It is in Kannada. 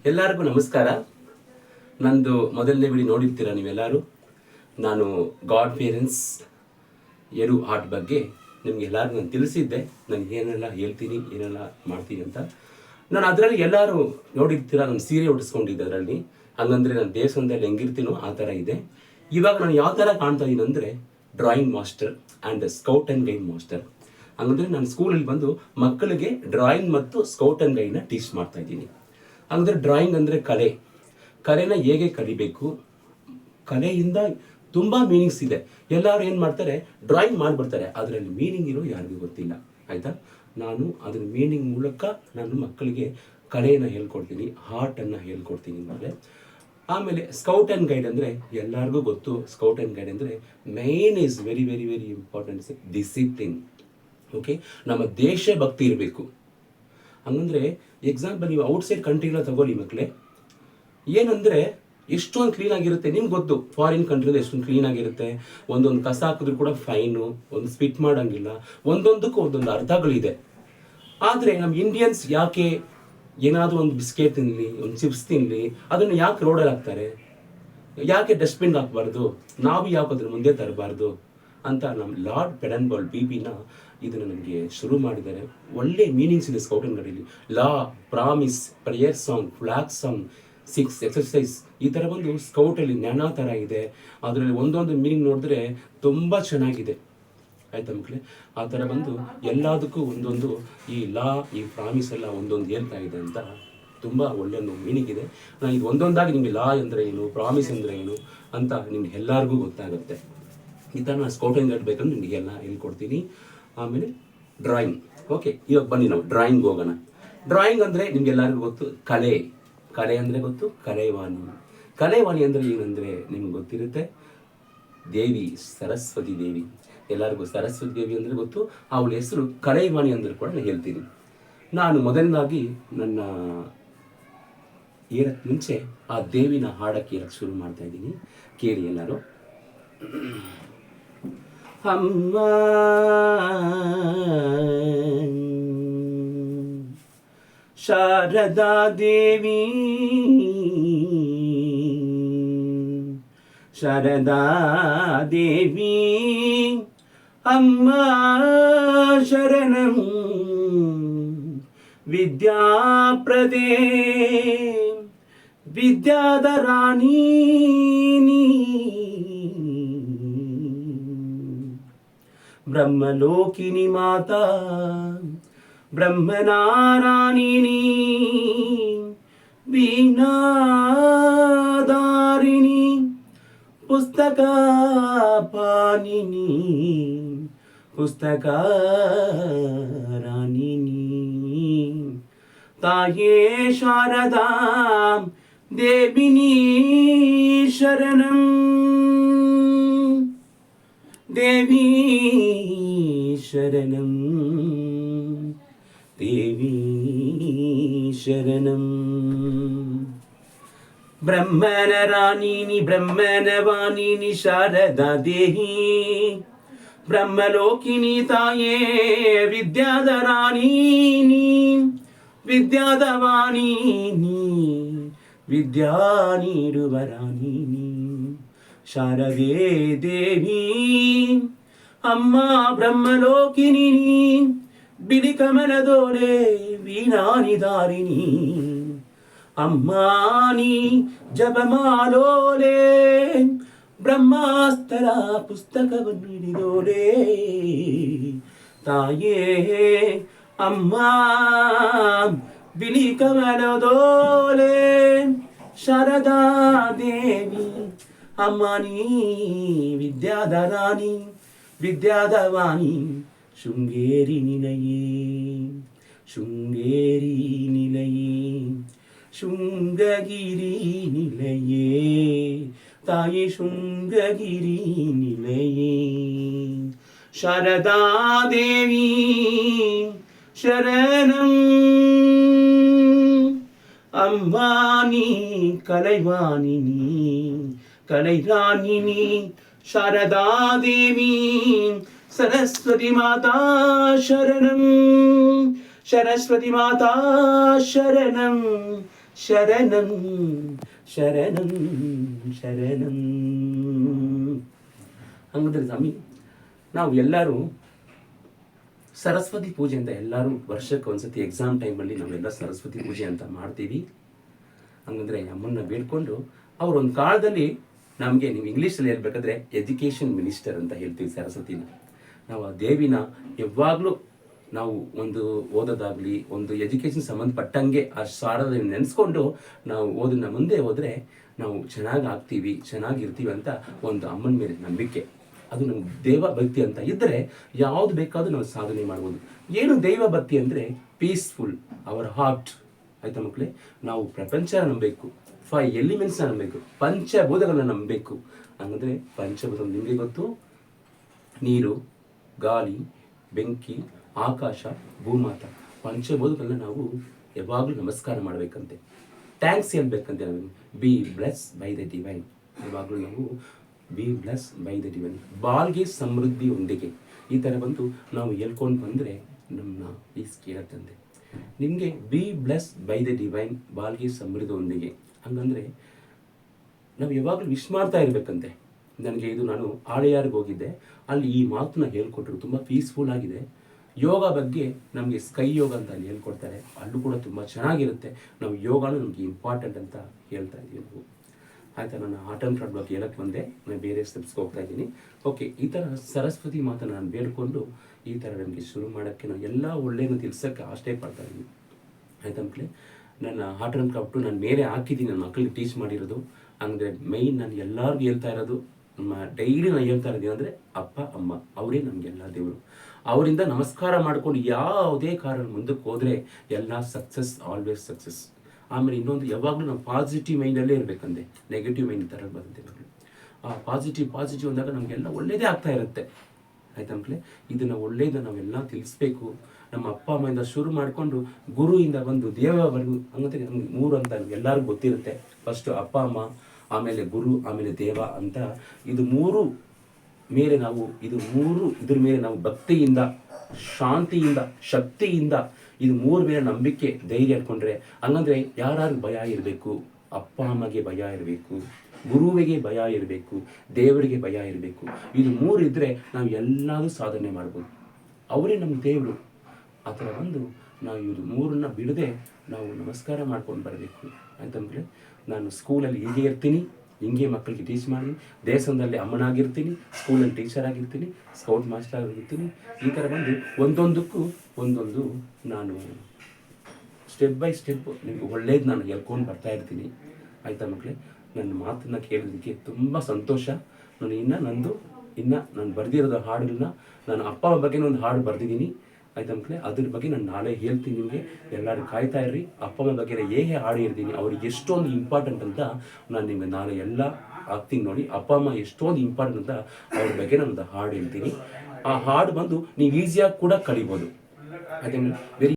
ಎಲ್ಲರಿಗೂ ನಮಸ್ಕಾರ. ನಂದು ಮೊದಲನೇ ವಿಡಿಯೋ ನೋಡಿರ್ತೀರ ನೀವೆಲ್ಲರೂ. ನಾನು ಗಾಡ್ ಪೇರೆಂಟ್ಸ್ ಎರು ಆರ್ಟ್ ಬಗ್ಗೆ ನಿಮಗೆ ಎಲ್ಲರಿಗೂ ನಾನು ತಿಳಿಸಿದ್ದೆ. ನಾನು ಏನೆಲ್ಲ ಹೇಳ್ತೀನಿ, ಏನೆಲ್ಲ ಮಾಡ್ತೀನಿ ಅಂತ. ನಾನು ಅದರಲ್ಲಿ ಎಲ್ಲರೂ ನೋಡಿರ್ತೀರ, ನಾನು ಸೀರೆ ಉಡಿಸ್ಕೊಂಡಿದ್ದೆ ಅದರಲ್ಲಿ. ಹಂಗಂದರೆ ನಾನು ದೇವಸ್ಥಾನದಲ್ಲಿ ಹೆಂಗಿರ್ತೀನೋ ಆ ಥರ ಇದೆ. ಇವಾಗ ನಾನು ಯಾವ ಥರ ಕಾಣ್ತಾ ಇದ್ದೀನಿ ಅಂದರೆ drawing master and scout and guide master. ಹಂಗಂದರೆ ನಾನು ಸ್ಕೂಲಲ್ಲಿ ಬಂದು ಮಕ್ಕಳಿಗೆ ಡ್ರಾಯಿಂಗ್ ಮತ್ತು ಸ್ಕೌಟ್ ಆ್ಯಂಡ್ ಗೈಡ್ನ ಟೀಚ್ ಮಾಡ್ತಾ ಇದ್ದೀನಿ. ಹಂಗಂದರೆ ಡ್ರಾಯಿಂಗ್ ಅಂದರೆ ಕಲೆನ ಹೇಗೆ ಕಲಿಬೇಕು, ಕಲೆಯಿಂದ ತುಂಬ ಮೀನಿಂಗ್ಸ್ ಇದೆ. ಎಲ್ಲರೂ ಏನು ಮಾಡ್ತಾರೆ, ಡ್ರಾಯಿಂಗ್ ಮಾಡಿಬಿಡ್ತಾರೆ, ಅದರಲ್ಲಿ ಮೀನಿಂಗ್ ಇರೋ ಯಾರಿಗೂ ಗೊತ್ತಿಲ್ಲ. ಆಯಿತಾ? ನಾನು ಅದರ ಮೀನಿಂಗ್ ಮೂಲಕ ನಾನು ಮಕ್ಕಳಿಗೆ ಕಲೆಯನ್ನು ಹೇಳ್ಕೊಡ್ತೀನಿ, ಆರ್ಟನ್ನು ಹೇಳ್ಕೊಡ್ತೀನಿ. ಆಮೇಲೆ ಸ್ಕೌಟ್ ಆ್ಯಂಡ್ ಗೈಡ್ ಅಂದರೆ ಎಲ್ಲರಿಗೂ ಗೊತ್ತು. ಸ್ಕೌಟ್ ಆ್ಯಂಡ್ ಗೈಡ್ ಅಂದರೆ main is very very very important discipline. Okay, ನಮ್ಮ ದೇಶಭಕ್ತಿ ಇರಬೇಕು. ಹಂಗಂದರೆ ಎಕ್ಸಾಂಪಲ್ ನೀವು ಔಟ್ಸೈಡ್ ಕಂಟ್ರಿಗಳ ತಗೊಳ್ಳಿ ಮಕ್ಕಳೇ, ಏನಂದರೆ ಎಷ್ಟೊಂದು ಕ್ಲೀನಾಗಿರುತ್ತೆ. ನಿಮ್ಗೆ ಗೊತ್ತು ಫಾರಿನ್ ಕಂಟ್ರಿದು ಎಷ್ಟೊಂದು ಕ್ಲೀನಾಗಿರುತ್ತೆ. ಒಂದೊಂದು ಕಸ ಹಾಕಿದ್ರು ಕೂಡ ಫೈನು, ಒಂದು ಸ್ಪಿಟ್ ಮಾಡೋಂಗಿಲ್ಲ, ಒಂದೊಂದಕ್ಕೂ ಒಂದೊಂದು ಅರ್ಥಗಳಿದೆ. ಆದರೆ ನಮ್ಮ ಇಂಡಿಯನ್ಸ್ ಯಾಕೆ ಏನಾದರೂ ಒಂದು ಬಿಸ್ಕೆಟ್ ತಿನ್ನಲಿ, ಒಂದು ಚಿಪ್ಸ್ ತಿನ್ನಲಿ, ಅದನ್ನು ಯಾಕೆ ರೋಡಲ್ಲಿ ಹಾಕ್ತಾರೆ? ಯಾಕೆ ಡಸ್ಟ್ಬಿನ್ಗೆ ಹಾಕಬಾರ್ದು? ನಾವು ಯಾಕೆ ಅದ್ರ ಮುಂದೆ ತರಬಾರ್ದು ಅಂತ ನಮ್ಮ ಲಾರ್ಡ್ ಪೆಡನ್ಬಾಲ್ ಬಿಪಿನ ಇದನ್ನು ನಮಗೆ ಶುರು ಮಾಡಿದ್ದಾರೆ. ಒಳ್ಳೆ ಮೀನಿಂಗ್ಸ್ ಇದೆ ಸ್ಕೌಟ್ ಆ್ಯಂಡ್ ಗೈಡಲ್ಲಿ. Law, promise, prayer song, flag song, 6 exercise, ಈ ಥರ ಬಂದು ಸ್ಕೌಟಲ್ಲಿ ನಾನಾ ಥರ ಇದೆ. ಅದರಲ್ಲಿ ಒಂದೊಂದು ಮೀನಿಂಗ್ ನೋಡಿದ್ರೆ ತುಂಬ ಚೆನ್ನಾಗಿದೆ. ಆಯ್ತಾ ಮಕ್ಕಳೇ? ಆ ಥರ ಬಂದು ಎಲ್ಲದಕ್ಕೂ ಒಂದೊಂದು ಈ ಲಾ, ಈ ಪ್ರಾಮಿಸ್ ಎಲ್ಲ ಒಂದೊಂದು ಹೇಳ್ತಾ ಇದೆ ಅಂತ ತುಂಬ ಒಳ್ಳೆಯ ಮೀನಿಂಗ್ ಇದೆ. ನಾನು ಇದು ಒಂದೊಂದಾಗಿ ನಿಮಗೆ ಲಾ ಅಂದರೆ ಏನು, ಪ್ರಾಮಿಸ್ ಅಂದರೆ ಏನು ಅಂತ ನಿಮ್ಗೆ ಎಲ್ಲರಿಗೂ ಗೊತ್ತಾಗುತ್ತೆ. ಈ ಥರ ನಾನು ಸ್ಕೌಟ್ ಆ್ಯಂಡ್ ಗೈಡ್ ಬೇಕಂದ್ರೆ ನಿಮಗೆಲ್ಲ ಹೇಳ್ಕೊಡ್ತೀನಿ. ಆಮೇಲೆ ಡ್ರಾಯಿಂಗ್. ಓಕೆ, ಇವಾಗ ಬನ್ನಿ ನಾವು ಡ್ರಾಯಿಂಗ್ ಹೋಗೋಣ. ಡ್ರಾಯಿಂಗ್ ಅಂದರೆ ನಿಮ್ಗೆಲ್ಲರಿಗೂ ಗೊತ್ತು, ಕಲೆ ಅಂದರೆ ಗೊತ್ತು, ಕಲೆವಾಣಿ ಅಂದರೆ ಏನಂದರೆ ನಿಮ್ಗೆ ಗೊತ್ತಿರುತ್ತೆ. ದೇವಿ, ಸರಸ್ವತಿ ದೇವಿ, ಎಲ್ಲರಿಗೂ ಸರಸ್ವತಿ ದೇವಿ ಅಂದರೆ ಗೊತ್ತು. ಅವಳ ಹೆಸರು ಕಲೆವಾಣಿ ಅಂದರೆ ಕೂಡ ನಾನು ಹೇಳ್ತೀನಿ. ನಾನು ಮೊದಲನಾಗಿ ನನ್ನ ಏರಕ್ಕೆ ಮುಂಚೆ ಆ ದೇವಿನ ಹಾಡಕ್ಕೆ ಏರಕ್ಕೆ ಶುರು ಮಾಡ್ತಾ ಇದ್ದೀನಿ. ಕೇಳಿ ಎಲ್ಲರೂ. ಅಮ್ಮ ಶಾರದಾ ದೇವಿ, ಶಾರದಾ ದೇವಿ ಅಮ್ಮ ಶರಣಂ ವಿದ್ಯಾಪ್ರದೇ ವಿದ್ಯಾಧರಾಣಿ ಬ್ರಹ್ಮಲೋಕಿನಿ ಮಾತಾ ಬ್ರಹ್ಮನಾರಾಯಣಿ ವೀಣಾಧಾರಿಣಿ ಪುಸ್ತಕ ಪಾನಿನಿ ಪುಸ್ತಕ ರಾಣಿನಿ ತಾಯೇ ಶಾರದಾ ದೇವಿನಿ ಶರಣಂ ದೇವಿ ಶರಣಂ ದೇವಿ ಶರಣಂ. ಬ್ರಹ್ಮನ ರಾಣಿನಿ ಬ್ರಹ್ಮನ ವಾಣಿನಿ ಶಾರದಾ ದೇವಿ ಬ್ರಹ್ಮಲೋಕಿನಿ ತಾಯೇ ವಿದ್ಯಾಧರಾಣಿನಿ ವಿದ್ಯಾಧವಾಣಿನಿ ವಿದ್ಯಾ ನೀಡುವ ರಾಣಿನಿ ಶಾರದೆ ದೇವಿ ಅಮ್ಮ ಬ್ರಹ್ಮಲೋಕಿನಿ ಬಿಳಿ ಕಮಲದೋಳೆ ವೀಣಾನಿಧಾರಿಣಿ ಅಮ್ಮಾನಿ ಜಪಮಾಲೋಲೆ ಬ್ರಹ್ಮಾಸ್ತರ ಪುಸ್ತಕವನ್ನು ಹಿಡಿದೋಳೆ ತಾಯೇ ಅಮ್ಮ ಬಿಳಿ ಕಮಲದೋಳೆ ಶಾರದಾ ದೇವಿ ಅಮ್ಮನಿ ವಿದ್ಯಾಧರಾಣಿ ವಿದ್ಯಾಧವಾಣಿ ಶೃಂಗೇರಿ ನಿಲಯೇ ಶೃಂಗೇರಿ ನಿಲಯೇ ಶೃಂಗಗಿರಿ ನಿಲಯೇ ತಾಯಿ ಶೃಂಗಗಿರಿ ನಿಲಯೇ ಶಾರದಾ ದೇವಿ ಶರಣಂ ಅಮ್ಮಾನಿ ಕಲೈವಾಣಿನಿ ಕಲೈರಾಣಿನಿ ಶಾರದಾ ದೇವಿ सरस्वती माता शरणं सरस्वती माता शरणं ಶರಣಂ ಶರಣಂ ಶರಣಂ. ಹಂಗಂದ್ರೆ ಸ್ವಾಮಿ, ನಾವು ಎಲ್ಲರೂ ಸರಸ್ವತಿ ಪೂಜೆ ಅಂತ ಎಲ್ಲರೂ ವರ್ಷಕ್ಕೆ ಒಂದ್ಸತಿ ಎಕ್ಸಾಮ್ ಟೈಮಲ್ಲಿ ನಾವೆಲ್ಲ ಸರಸ್ವತಿ ಪೂಜೆ ಅಂತ ಮಾಡ್ತೀವಿ. ಹಂಗಂದ್ರೆ ಅಮ್ಮನ್ನ ಬೇಡ್ಕೊಂಡು ಅವ್ರು ಒಂದು ಕಾಲದಲ್ಲಿ ನಮಗೆ, ನೀವು ಇಂಗ್ಲೀಷಲ್ಲಿ ಹೇಳ್ಬೇಕಾದ್ರೆ ಎಜುಕೇಷನ್ ಮಿನಿಸ್ಟರ್ ಅಂತ ಹೇಳ್ತೀವಿ ಸರಸ್ವತಿನ. ನಾವು ಆ ದೇವಿನ ಯಾವಾಗಲೂ ನಾವು ಒಂದು ಓದೋದಾಗಲಿ, ಒಂದು ಎಜುಕೇಷನ್ ಸಂಬಂಧಪಟ್ಟಂಗೆ ಆ ಸಾರದ ನೆನೆಸ್ಕೊಂಡು ನಾವು ಓದನ್ನ ಮುಂದೆ ಹೋದರೆ ನಾವು ಚೆನ್ನಾಗಿ ಆಗ್ತೀವಿ, ಚೆನ್ನಾಗಿರ್ತೀವಿ ಅಂತ ಒಂದು ಅಮ್ಮನ ಮೇಲೆ ನಂಬಿಕೆ. ಅದು ನಮ್ಗೆ ದೈವ ಭಕ್ತಿ ಅಂತ ಇದ್ದರೆ ಯಾವುದು ಬೇಕಾದರೂ ನಾವು ಸಾಧನೆ ಮಾಡ್ಬೋದು. ಏನು ದೈವ ಭಕ್ತಿ ಅಂದರೆ ಪೀಸ್ಫುಲ್ ಅವರ್ ಹಾರ್ಟ್. ಆಯ್ತಾ ಮಕ್ಕಳೇ? ನಾವು ಪ್ರಪಂಚನ ನಂಬಬೇಕು, 5 ಎಲಿಮೆಂಟ್ಸ್ನ ನಂಬಬೇಕು, ಪಂಚಭೂತಗಳನ್ನ ನಂಬಬೇಕು. ಹಂಗಂದ್ರೆ ಪಂಚಭೂತ ನಿಮಗೆ ಗೊತ್ತು, ನೀರು, ಗಾಳಿ, ಬೆಂಕಿ, ಆಕಾಶ, ಭೂಮಾತ, ಪಂಚಭೂತಗಳನ್ನ ನಾವು ಯಾವಾಗಲೂ ನಮಸ್ಕಾರ ಮಾಡಬೇಕಂತೆ, ಥ್ಯಾಂಕ್ಸ್ ಹೇಳ್ಬೇಕಂತೆ. ನಾವು be bless by the divine. ಯಾವಾಗಲೂ ನಾವು be bless by the divine. ಬಾಲ್ಗೆ ಸಮೃದ್ಧಿ ಒಂದಿಗೆ, ಈ ಥರ ಬಂದು ನಾವು ಹೇಳ್ಕೊಂಡು ಬಂದರೆ ನಮ್ಮನ್ನ ಪೀಸ್ ಕೇಳತ್ತಂತೆ. ನಿಮಗೆ be bless by the divine, ಬಾಲ್ಗೆ ಸಮೃದ್ಧಿ ಒಂದಿಗೆ. ಹಂಗಂದ್ರೆ ನಾವು ಯಾವಾಗಲೂ ವಿಶ್ ಮಾಡ್ತಾ ಇರಬೇಕಂತೆ. ನನಗೆ ಇದು, ನಾನು ಆಳೆಯಾರ್ಗೆ ಹೋಗಿದ್ದೆ, ಅಲ್ಲಿ ಈ ಮಾತನ್ನ ಹೇಳ್ಕೊಟ್ರು, ತುಂಬ ಪೀಸ್ಫುಲ್ ಆಗಿದೆ. ಯೋಗ ಬಗ್ಗೆ ನಮಗೆ ಸ್ಕೈ ಯೋಗ ಅಂತ ಅಲ್ಲಿ ಹೇಳ್ಕೊಡ್ತಾರೆ, ಅಲ್ಲೂ ಕೂಡ ತುಂಬ ಚೆನ್ನಾಗಿರುತ್ತೆ. ನಾವು ಯೋಗನೂ ನಮಗೆ ಇಂಪಾರ್ಟೆಂಟ್ ಅಂತ ಹೇಳ್ತಾ ಇದ್ದೀವಿ ನಾವು. ಆಯಿತಾ? ನಾನು ಆರ್ಟ್ ಆ್ಯಂಡ್ ಕ್ರಾಫ್ಟ್ ಬಗ್ಗೆ ಹೇಳಕ್ಕೆ ಬಂದೆ, ನಾನು ಬೇರೆ ಸ್ಟೆಪ್ಸ್ಗೆ ಹೋಗ್ತಾ ಇದ್ದೀನಿ. ಓಕೆ, ಈ ಥರ ಸರಸ್ವತಿ ಮಾತನ್ನು ನಾನು ಬೇಡ್ಕೊಂಡು ಈ ಥರ ನನಗೆ ಶುರು ಮಾಡೋಕ್ಕೆ, ನಾನು ಎಲ್ಲ ಒಳ್ಳೆಯದು ತಿಳಿಸೋಕ್ಕೆ ಅಷ್ಟೇ ಪಡ್ತಾ ಇದ್ದೀನಿ. ಆಯ್ತಾ ಮಕ್ಕಳೇ? ನನ್ನ ಆರ್ಟ್ ಆ್ಯಂಡ್ ಕ್ರಾಫ್ಟು ನಾನು ಮೇಲೆ ಹಾಕಿದ್ದೀನಿ, ನನ್ನ ಮಕ್ಕಳಿಗೆ ಟೀಚ್ ಮಾಡಿರೋದು. ಅಂದರೆ ಮೈನ್ ನಾನು ಎಲ್ಲರಿಗೂ ಹೇಳ್ತಾ ಇರೋದು, ನಮ್ಮ ಡೈಲಿ ನಾನು ಹೇಳ್ತಾ ಇರೋದು ಏನಂದರೆ ಅಪ್ಪ ಅಮ್ಮ ಅವರೇ ನಮಗೆಲ್ಲ ದೇವರು. ಅವರಿಂದ ನಮಸ್ಕಾರ ಮಾಡ್ಕೊಂಡು ಯಾವುದೇ ಕಾರಣ ಮುಂದಕ್ಕೆ ಹೋದರೆ ಎಲ್ಲ ಸಕ್ಸಸ್, ಆಲ್ವೇಸ್ ಸಕ್ಸಸ್. ಆಮೇಲೆ ಇನ್ನೊಂದು, ಯಾವಾಗಲೂ ನಾವು ಪಾಸಿಟಿವ್ ಮೈಂಡಲ್ಲೇ ಇರಬೇಕಂದೆ, ನೆಗೆಟಿವ್ ಮೈಂಡ್ ಥರ ಬರುತ್ತೆ ಮಕ್ಕಳು. ಆ ಪಾಸಿಟಿವ್ ಅಂದಾಗ ನಮಗೆಲ್ಲ ಒಳ್ಳೇದೇ ಆಗ್ತಾ ಇರುತ್ತೆ. ಆಯ್ತಾ ಮಕ್ಕಳೇ? ಇದನ್ನು ಒಳ್ಳೇದು ನಾವೆಲ್ಲ ತಿಳಿಸ್ಬೇಕು. ನಮ್ಮ ಅಪ್ಪ ಅಮ್ಮೆಯಿಂದ ಶುರು ಮಾಡಿಕೊಂಡು ಗುರುವಿಂದ ಬಂದು ದೇವವರೆಗೂ, ಹಂಗಂದ್ರೆ ನಮ್ಗೆ 3 ಅಂತ ಎಲ್ಲರಿಗೂ ಗೊತ್ತಿರುತ್ತೆ. ಫಸ್ಟು ಅಪ್ಪ ಅಮ್ಮ, ಆಮೇಲೆ ಗುರು, ಆಮೇಲೆ ದೇವ ಅಂತ. ಇದು 3 ಮೇಲೆ ನಾವು, ಇದ್ರ ಮೇಲೆ ನಾವು ಭಕ್ತಿಯಿಂದ, ಶಾಂತಿಯಿಂದ, ಶಕ್ತಿಯಿಂದ, ಇದು 3 ಮೇಲೆ ನಂಬಿಕೆ, ಧೈರ್ಯ ಇಟ್ಕೊಂಡ್ರೆ, ಹಂಗಂದ್ರೆ ಯಾರು ಭಯ ಇರಬೇಕು? ಅಪ್ಪ ಅಮ್ಮಗೆ ಭಯ ಇರಬೇಕು, ಗುರುವಿಗೆ ಭಯ ಇರಬೇಕು, ದೇವರಿಗೆ ಭಯ ಇರಬೇಕು. ಇದು 3 ಇದ್ದರೆ ನಾವು ಎಲ್ಲದೂ ಸಾಧನೆ ಮಾಡ್ಬೋದು. ಅವರೇ ನಮ್ಮ ದೇವರು. ಆ ಥರ ಬಂದು ನಾವು ಇವರು 3ನ್ನ ಬಿಡದೆ ನಾವು ನಮಸ್ಕಾರ ಮಾಡ್ಕೊಂಡು ಬರಬೇಕು. ಆಯ್ತಾ ಮಕ್ಕಳೇ? ನಾನು ಸ್ಕೂಲಲ್ಲಿ ಹೀಗೆ ಇರ್ತೀನಿ, ಹಿಂಗೆ ಮಕ್ಕಳಿಗೆ ಟೀಚ್ ಮಾಡಿ, ದೇವಸ್ಥಾನದಲ್ಲಿ ಅಮ್ಮನಾಗಿರ್ತೀನಿ, ಸ್ಕೂಲಲ್ಲಿ ಟೀಚರ್ ಆಗಿರ್ತೀನಿ, ಸ್ಕೌಟ್ ಮಾಸ್ಟರ್ ಆಗಿರ್ತೀನಿ. ಈ ಥರ ಬಂದು ಒಂದೊಂದಕ್ಕೂ ಒಂದೊಂದು ನಾನು ಸ್ಟೆಪ್ ಬೈ ಸ್ಟೆಪ್ ನಿಮಗೆ ಒಳ್ಳೇದು ನಾನು ಹೇಳ್ಕೊಂಡು ಬರ್ತಾ ಇರ್ತೀನಿ. ಆಯಿತಾ ಮಕ್ಕಳೇ? ನನ್ನ ಮಾತನ್ನು ಕೇಳೋದಕ್ಕೆ ತುಂಬ ಸಂತೋಷ. ನಾನು ಬರೆದಿರೋದು ಹಾಡುಗಳನ್ನ, ನಾನು ಅಪ್ಪ ಬಗ್ಗೆ ಒಂದು ಹಾಡು ಬರೆದಿದ್ದೀನಿ. ಆಯ್ತಾ ಮಕ್ಕಳೇ? ಅದ್ರ ಬಗ್ಗೆ ನಾನು ನಾಳೆ ಹೇಳ್ತೀನಿ ನಿಮಗೆ. ಎಲ್ಲರೂ ಕಾಯ್ತಾ ಇರ್ರಿ. ಅಪ್ಪ ಅಮ್ಮ ಬಗ್ಗೆ ಹೇಗೆ ಹಾಡು ಹೇಳ್ತೀನಿ, ಅವ್ರಿಗೆ ಎಷ್ಟೊಂದು ಇಂಪಾರ್ಟೆಂಟ್ ಅಂತ ನಾನು ನಿಮಗೆ ನಾಳೆ ಎಲ್ಲ ಆಗ್ತೀನಿ ನೋಡಿ. ಅಪ್ಪ ಅಮ್ಮ ಎಷ್ಟೊಂದು ಇಂಪಾರ್ಟೆಂಟ್ ಅಂತ ಅವ್ರ ಬಗ್ಗೆ ನಾನು ಹಾಡು ಹೇಳ್ತೀನಿ. ಆ ಹಾಡು ಬಂದು ನೀವು ಈಸಿಯಾಗಿ ಕೂಡ ಕಲಿಬೋದು. ಆಯ್ತಾ? ವೆರಿ